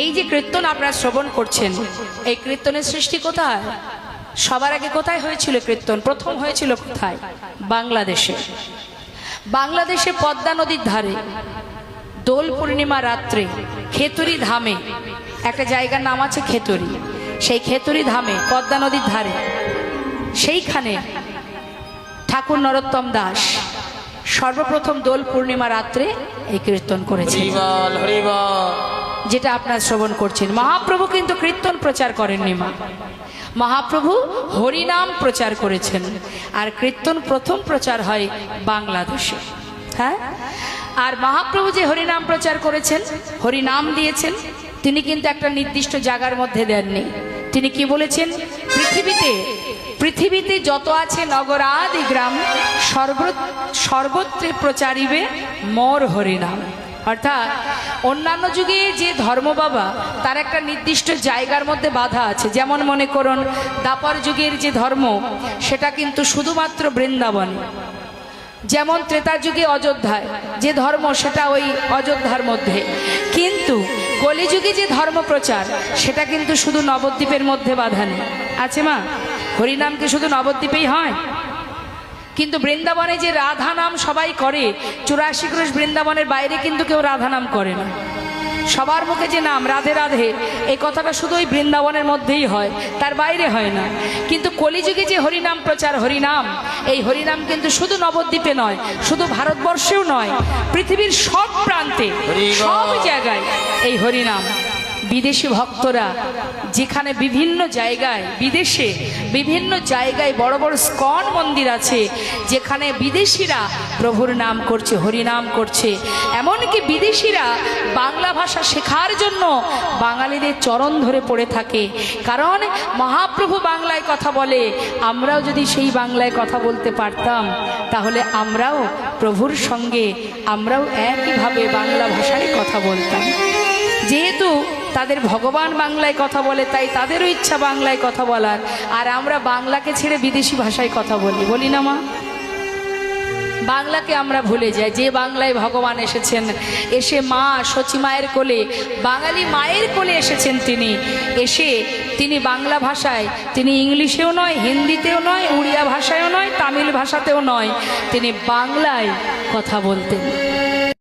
এই যে কীর্তন আপনারা শ্রবণ করছেন, এই কীর্তনের সৃষ্টি কোথায়? সবার আগে কোথায় হয়েছিল কীর্তন? প্রথম হয়েছিল কোথায়? বাংলাদেশে। বাংলাদেশে পদ্মা নদীর ধারে দোল পূর্ণিমা রাত্রে খেতুরি ধামে, একটা জায়গার নাম আছে খেতুরি, সেই খেতুরি ধামে পদ্মা নদীর ধারে সেইখানে ঠাকুর নরোত্তম দাস সর্বপ্রথম দোল পূর্ণিমা রাত্রে এই কীর্তন করেছেন, যেটা আপনারা শ্রবণ করছেন। মহাপ্রভু কিন্তু কীর্তন প্রচার করেননি, মহাপ্রভু হরিনাম প্রচার করেছেন। আর কীর্তন প্রথম প্রচার হয় বাংলাদেশে। হ্যাঁ, আর মহাপ্রভু যে হরিনাম প্রচার করেছেন, হরিনাম দিয়েছেন, তিনি কিন্তু একটা নির্দিষ্ট জায়গার মধ্যে দেননি। তিনি কি বলেছেন? পৃথিবীতে যত আছে নগরাদি গ্রাম সর্বত্রে প্রচারিবে মোর হরিনাম। অর্থাৎ অন্যান্য যুগে যে ধর্ম বাবা তার একটা নির্দিষ্ট জায়গার মধ্যে বাধা আছে। যেমন মনে করুন দ্বাপর যুগের যে ধর্ম সেটা কিন্তু শুধুমাত্র বৃন্দাবনে, যেমন ত্রেতা যুগে অযোধ্যায় যে ধর্ম সেটা ওই অযোধ্যার মধ্যে, কিন্তু কলিযুগে যে ধর্ম প্রচার সেটা কিন্তু শুধু নবদ্বীপের মধ্যে বাধা নেই। আছে মা? হরিনাম কি শুধু নবদ্বীপেই হয়? কিন্তু বৃন্দাবনে যে রাধা নাম সবাই করে, 84 ক্রোশ বৃন্দাবনের বাইরে কিন্তু কেউ রাধা নাম করে না। সবার মুখে যে নাম রাধে রাধে, এই কথাটা শুধু ওই বৃন্দাবনের মধ্যেই হয়, তার বাইরে হয় না। কিন্তু কলিযুগে যে হরিনাম প্রচার, হরিনাম, এই হরিনাম কিন্তু শুধু নবদ্বীপে নয়, শুধু ভারতবর্ষেও নয়, পৃথিবীর সব প্রান্তে সব জায়গায় এই হরিনাম। বিদেশি ভক্তরা যেখানে বিভিন্ন জায়গায়, বিদেশে বিভিন্ন জায়গায় বড় বড় স্কন মন্দির আছে, যেখানে বিদেশিরা প্রভুর নাম করছে, হরিনাম করছে। এমনকি বিদেশিরা বাংলা ভাষা শেখার জন্য বাঙালিদের চরণ ধরে পড়ে থাকে, কারণ মহাপ্রভু বাংলায় কথা বলে। আমরাও যদি সেই বাংলায় কথা বলতে পারতাম তাহলে আমরাও প্রভুর সঙ্গে আমরাও একইভাবে বাংলা ভাষায় কথা বলতাম। যেহেতু তাদের ভগবান বাংলায় কথা বলে, তাই তাদেরও ইচ্ছা বাংলায় কথা বলার, আর আমরা বাংলাকে ছেড়ে বিদেশি ভাষায় কথা বলি না মা? বাংলাকে আমরা ভুলে যাই। যে বাংলায় ভগবান এসেছেন, এসে মা সচী মায়ের কোলে, বাঙালি মায়ের কোলে এসেছেন, তিনি এসে তিনি বাংলা ভাষায়, তিনি ইংলিশেও নয়, হিন্দিতেও নয়, উড়িয়া ভাষায়ও নয়, তামিল ভাষাতেও নয়, তিনি বাংলায় কথা বলতেন।